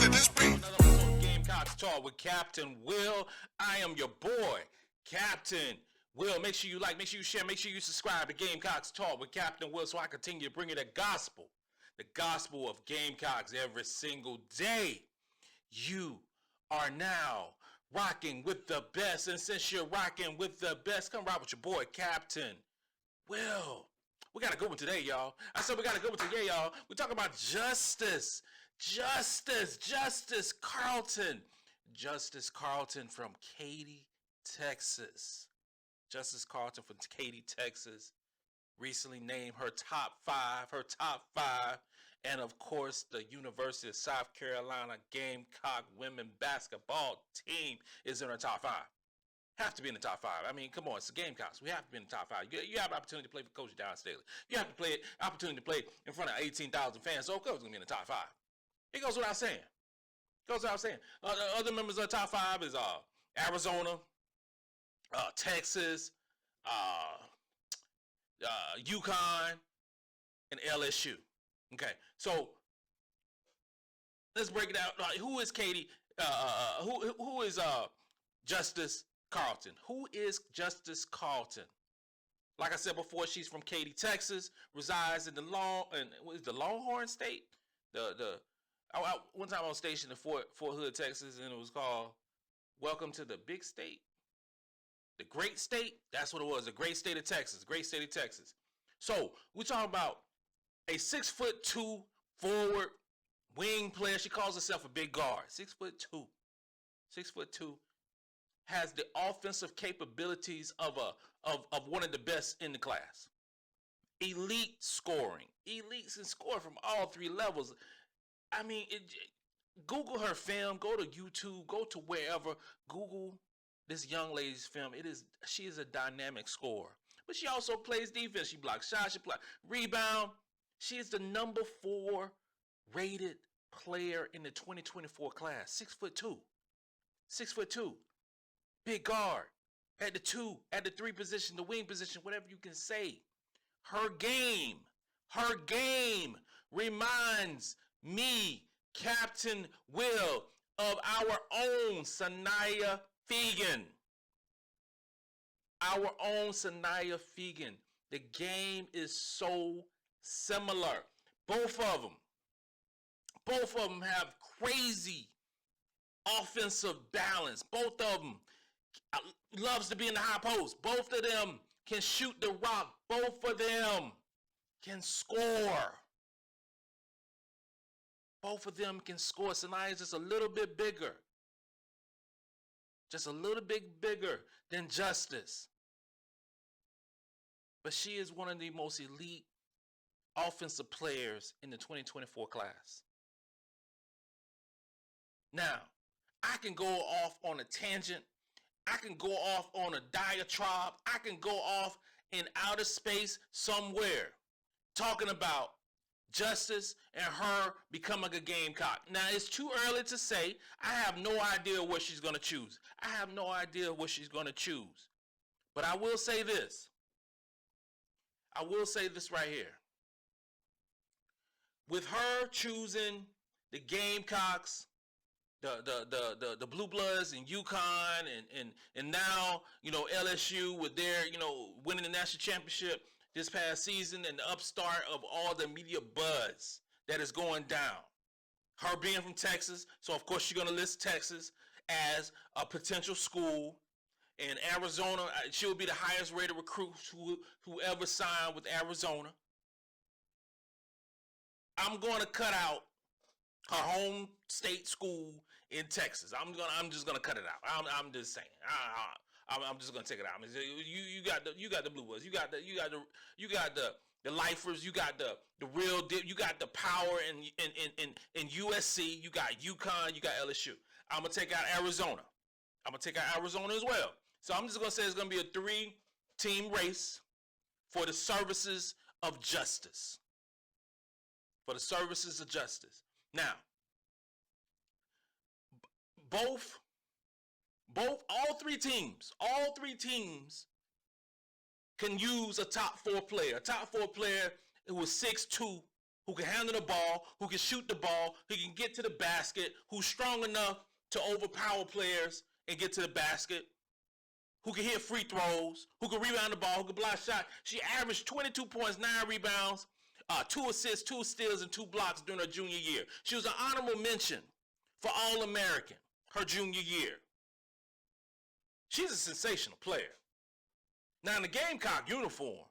could this be? Another episode of Gamecocks Talk with Captain Will. I am your boy, Captain Will. Make sure you like, make sure you share, make sure you subscribe to Gamecocks Talk with Captain Will so I continue to bring you the gospel of Gamecocks every single day. You are now rocking with the best, and since you're rocking with the best, come rock with your boy, Captain Will. We got a good one today, y'all. I said we got a good one today, y'all. We're talking about Justice Carlton. Justice Carlton from Katy, Texas. Justice Carlton from Katy, Texas. Recently named her top five. And of course, the University of South Carolina Gamecock women basketball team is in her top five. Have to be in the top five. I mean, come on, it's the Gamecocks. We have to be in the top five. You have an opportunity to play for Coach Dallas Staley. You have to play opportunity to play in front of 18,000 fans. So of course, it's gonna be in the top five. It goes without saying. Other members of the top five is Arizona, Texas, UConn, and LSU. Okay, so let's break it out. Who is Katy? Who is Justice Carlton? Who is Justice Carlton? Like I said before, she's from Katy, Texas. Resides in the Longhorn State. One time I was stationed in Fort Hood, Texas, and it was called "Welcome to the Big State," the Great State. That's what it was. The Great State of Texas. Great State of Texas. So we're talking about a 6'2" forward wing player. She calls herself a big guard. 6'2", 6'2", has the offensive capabilities of one of the best in the class. Elite scoring, elites in scoring from all three levels. I mean, Google her film. Go to YouTube. Go to wherever. Google this young lady's film. She is a dynamic scorer, but she also plays defense. She blocks shots. She blocks rebound. She is the number 4 rated player in the 2024 class. 6'2", 6'2", big guard at the 2, at the 3 position, the wing position, whatever you can say. Her game reminds me, Captain Will, of our own Sania Feagin. Our own Sania Feagin. The game is so similar. Both of them have crazy offensive balance. Both of them loves to be in the high post. Both of them can shoot the rock. Both of them can score. Both of them can score. Sania's just a little bit bigger. Just a little bit bigger than Justice. But she is one of the most elite offensive players in the 2024 class. Now, I can go off on a tangent. I can go off on a diatribe. I can go off in outer space somewhere talking about Justice and her becoming a Gamecock. Now, it's too early to say. I have no idea what she's going to choose. But I will say this. Right here. With her choosing the Gamecocks, the Blue Bloods and UConn and now, LSU with their, winning the national championship this past season and the upstart of all the media buzz that is going down. Her being from Texas, so of course she's going to list Texas as a potential school. In Arizona, she will be the highest rated recruit who ever signed with Arizona. I'm going to cut out her home state school in Texas. I'm just gonna cut it out. I'm just saying. I'm just gonna take it out. I mean, you got the Blue Bloods. You got the lifers. You got the real deal. You got the power in USC. You got UConn. You got LSU. I'm gonna take out Arizona. As well. So I'm just gonna say it's gonna be a 3-team race for the services of justice. Now, all three teams can use a top 4 player. A top 4 player who is 6'2", who can handle the ball, who can shoot the ball, who can get to the basket, who's strong enough to overpower players and get to the basket, who can hit free throws, who can rebound the ball, who can block shot. She averaged 22 points, 9 rebounds, 2 assists, 2 steals, and 2 blocks during her junior year. She was an honorable mention for All-American her junior year. She's a sensational player. Now in the Gamecock uniform,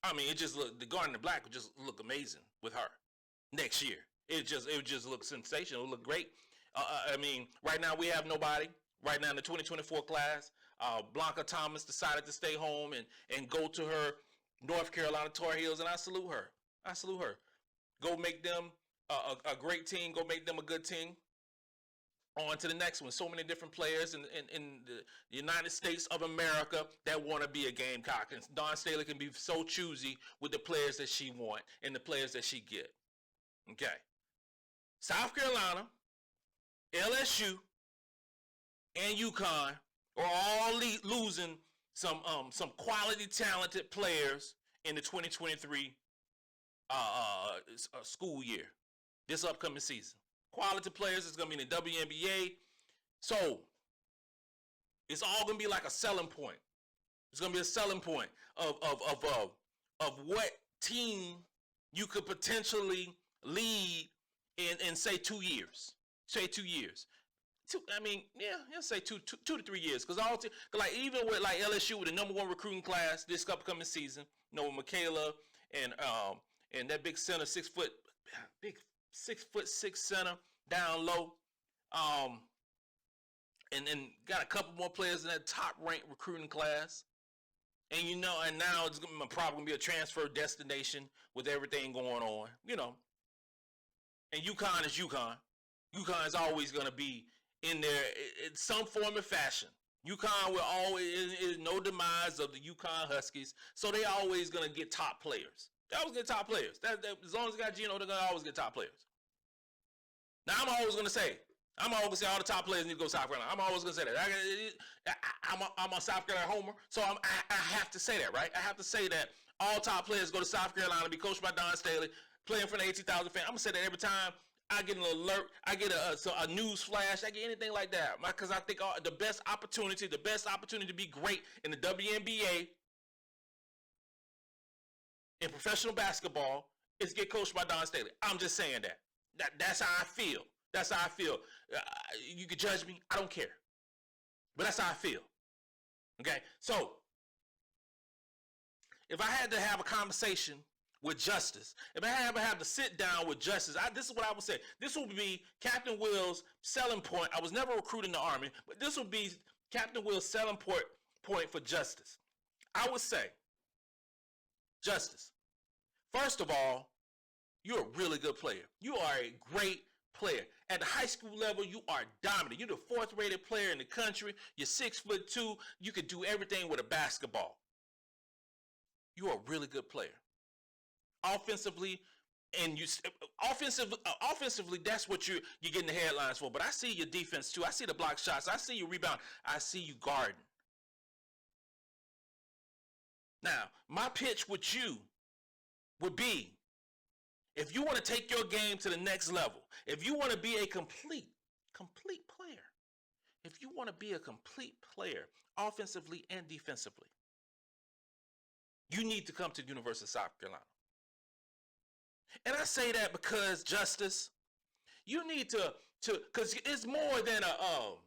I mean, it just looked, the garden and black would just look amazing with her next year. It would just look sensational. It would look great. I mean, right now we have nobody. Right now in the 2024 class, Blanca Thomas decided to stay home and go to her North Carolina Tar Heels, and I salute her. I salute her. Go make them a great team. Go make them a good team. On to the next one. So many different players in the United States of America that want to be a Gamecock. And Dawn Staley can be so choosy with the players that she want and the players that she get. Okay. South Carolina, LSU, and UConn are all losing some quality, talented players in the 2023 school year, this upcoming season. Quality players is going to be in the WNBA. So it's all going to be like a selling point. It's going to be a selling point of what team you could potentially lead in say 2 years. Say 2 years. Say two to 3 years. Because like even with like LSU with the #1 recruiting class this upcoming season, with Michaela and that big center, 6 foot, big 6'6" center down low, and then got a couple more players in that top ranked recruiting class, and now it's probably gonna be a transfer destination with everything going on, And UConn is UConn. UConn is always gonna be in there in some form or fashion. UConn will always is no demise of the UConn Huskies, so they always gonna get top players. They always get top players. That as long as they got Gino, they're gonna always get top players. Now I'm always gonna say all the top players need to go to South Carolina. I'm always gonna say that. I'm a South Carolina homer, so I have to say that, right? I have to say that all top players go to South Carolina, be coached by Dawn Staley, play in front of 18,000 fans. I'm gonna say that every time I get an alert, I get a news flash, I get anything like that, because I think the best opportunity to be great in the WNBA in professional basketball is get coached by Dawn Staley. I'm just saying that. That's how I feel. That's how I feel. You can judge me. I don't care. But that's how I feel. Okay? So, if I had to have a conversation with Justice, if I had to have to sit down with Justice, this is what I would say. This would be Captain Will's selling point. I was never recruiting the Army, but this would be Captain Will's selling point for Justice. I would say, Justice, first of all, you're a really good player. You are a great player. At the high school level, you are dominant. You're the 4th rated player in the country. You're 6'2". You can do everything with a basketball. You are a really good player. Offensively, offensively, that's what you're getting the headlines for. But I see your defense too. I see the block shots. I see you rebound. I see you guarding. Now, my pitch with you would be, if you want to take your game to the next level, if you want to be a complete player, if you want to be a complete player offensively and defensively, you need to come to the University of South Carolina. And I say that because, Justice, you need to because it's more than how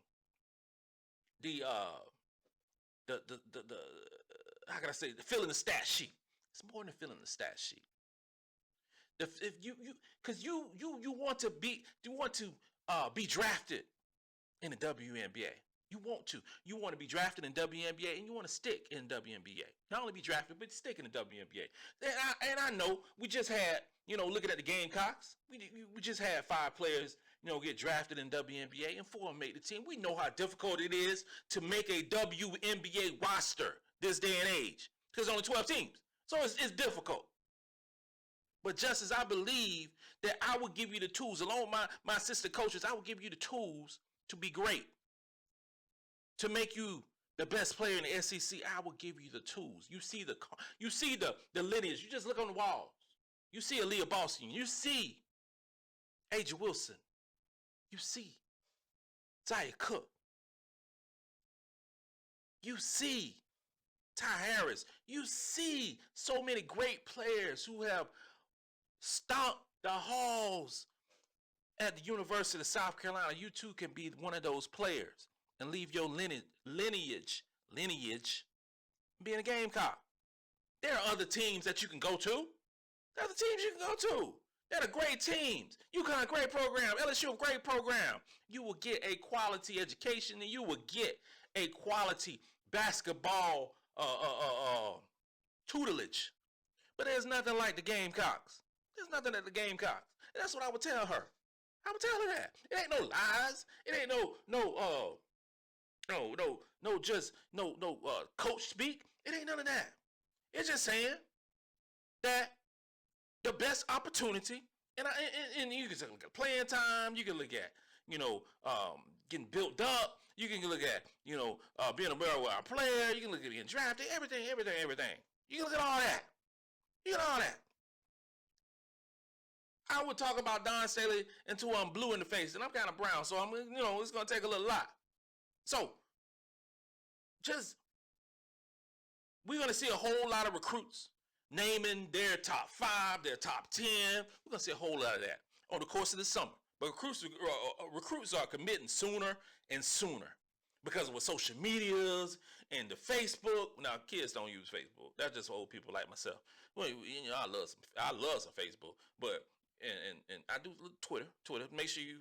can I say, filling the stat sheet. It's more than filling the stat sheet. If you want to be drafted in the WNBA. You want to be drafted in WNBA, and you want to stick in WNBA. Not only be drafted, but stick in the WNBA. And I know we just had, looking at the Gamecocks, we just had 5 players, get drafted in WNBA, and 4 made the team. We know how difficult it is to make a WNBA roster this day and age, because there's only 12 teams. So it's difficult. But Justice, I believe that I will give you the tools, along with my assistant coaches, I will give you the tools to be great. To make you the best player in the SEC, I will give you the tools. You see the lineage. You just look on the walls. You see Aaliyah Boston. You see Aja Wilson. You see Zaya Cook. You see Ty Harris. You see so many great players who have stomped the halls at the University of South Carolina. You too can be one of those players and leave your lineage being a Gamecock. There are other teams that you can go to. There are other teams you can go to. They're great teams. UConn, great program. LSU, great program. You will get a quality education and you will get a quality basketball tutelage. But there's nothing like the Gamecocks. There's nothing like the Gamecocks. And that's what I would tell her. I would tell her that. It ain't no lies. It ain't no coach speak. It ain't none of that. It's just saying that the best opportunity, and you can look at playing time, you can look at, getting built up, you can look at, being a well player, you can look at getting drafted, everything. You can look at all that. You get all that. I would talk about Don Staley until I'm blue in the face, and I'm kind of brown, so it's going to take a little lot. So, we're going to see a whole lot of recruits naming their top 5, their top 10. We're going to see a whole lot of that over the course of the summer. But recruits are committing sooner and sooner because of what social medias and the Facebook. Now, kids don't use Facebook. That's just for old people like myself. Well, I love some Facebook, but and I do Twitter. Make sure you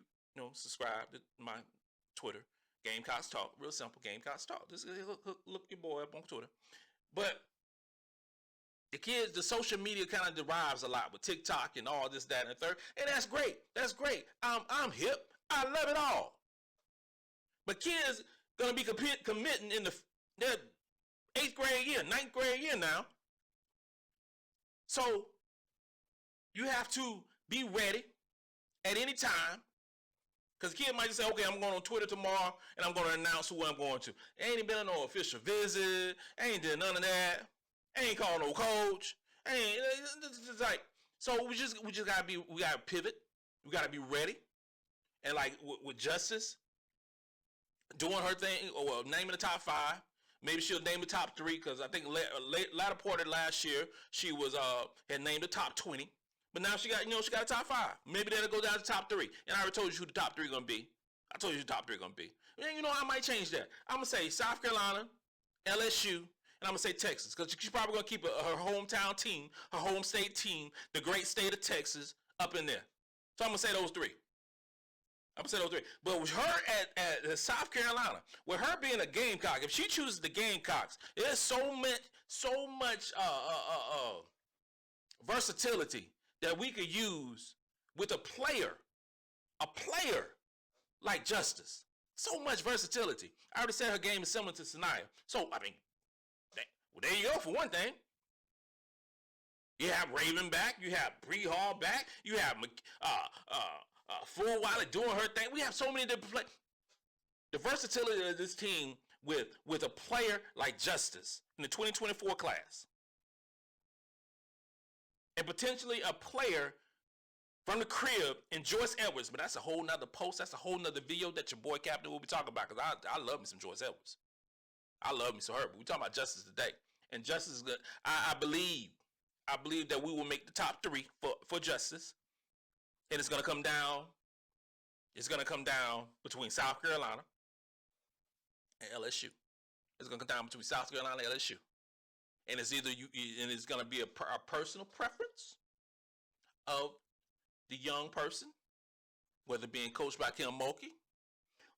subscribe to my Twitter. Gamecocks Talk, real simple. Gamecocks Talk. Just look your boy up on Twitter. But the kids, the social media kind of derives a lot with TikTok and all this, that, and the third. And that's great. That's great. I'm hip. I love it all. But kids gonna be committing in their 8th grade year, 9th grade year now. So you have to be ready at any time. Because the kid might just say, okay, I'm going on Twitter tomorrow and I'm going to announce who I'm going to. Ain't been no official visit. Ain't did none of that. Ain't called no coach. It's like, so we just gotta pivot. We gotta be ready. And like with Justice doing her thing, or naming the top 5, maybe she'll name the top 3, because I think latter part of last year she was had named the top 20. But now she got a top 5. Maybe that'll go down to top 3. And I already told you who the top 3 gonna be. I told you who the top 3 gonna be. And I might change that. I'm gonna say South Carolina, LSU, and I'm gonna say Texas, because she's probably gonna keep her hometown team, her home state team, the great state of Texas, up in there. So I'm gonna say those 3. But with her at South Carolina, with her being a Gamecock, if she chooses the Gamecocks, there's so much versatility that we could use with a player like Justice. So much versatility. I already said her game is similar to Sania. So, there you go for one thing. You have Raven back. You have Bree Hall back. You have Full Wiley doing her thing. We have so many different players. The versatility of this team with a player like Justice in the 2024 class. And potentially a player from the crib in Joyce Edwards. But that's a whole nother post. That's a whole nother video that your boy Captain will be talking about, because I love me some Joyce Edwards. I love me some her. But we're talking about Justice today. And Justice is good. I believe that we will make the top 3 for Justice. And it's going to come down. It's going to come down between South Carolina and LSU. It's going to come down between South Carolina and LSU. And it's either it's going to be a personal preference of the young person, whether being coached by Kim Mulkey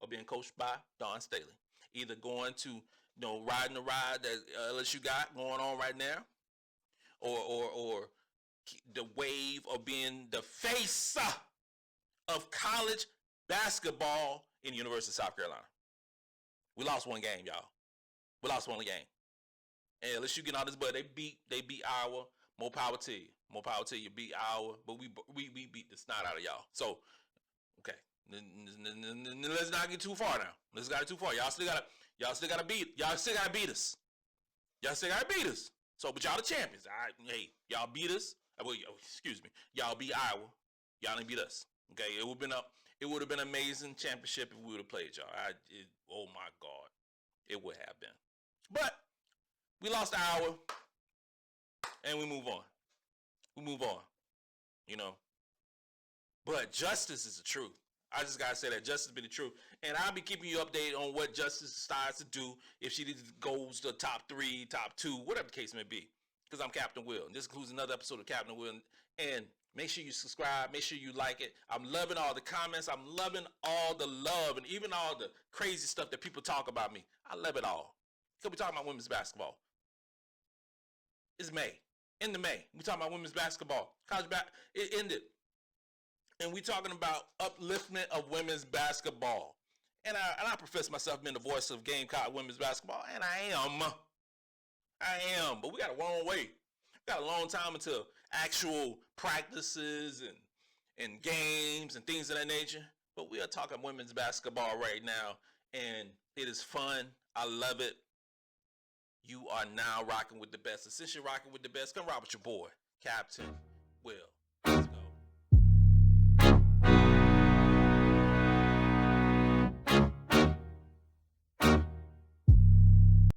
or being coached by Don Staley. Either going to, riding the ride that LSU got going on right now, or the wave of being the face of college basketball in the University of South Carolina. We lost one game, y'all. We lost one game. And LSU getting all this, but they beat Iowa. More power to you. More power to you. Beat Iowa, but we beat the snot out of y'all. So, okay. Let's not get too far now. Let's not get too far. Y'all still gotta beat us. Y'all still gotta beat us. So, but y'all the champions. All right. Hey, y'all beat us. Excuse me. Y'all beat Iowa. Y'all didn't beat us. Okay, it would have been an amazing championship if we would have played y'all. Oh my God, it would have been. But we lost Iowa, and we move on. You know. But justice is the truth. I just gotta say that justice be the truth, and I'll be keeping you updated on what justice decides to do if she goes to top 3, top 2, whatever the case may be. Because I'm Captain Will, and this includes another episode of Captain Will. And make sure you subscribe. Make sure you like it. I'm loving all the comments. I'm loving all the love, and even all the crazy stuff that people talk about me. I love it all. Because we're talking about women's basketball. It's May. End of May. We're talking about women's basketball. It ended. And we're talking about upliftment of women's basketball. And I profess myself being the voice of Gamecock women's basketball, and I am. But we got a long way. We got a long time until actual practices and games and things of that nature. But we are talking women's basketball right now, and it is fun. I love it. You are now rocking with the best. Since you're rocking with the best, come rock with your boy, Captain Will.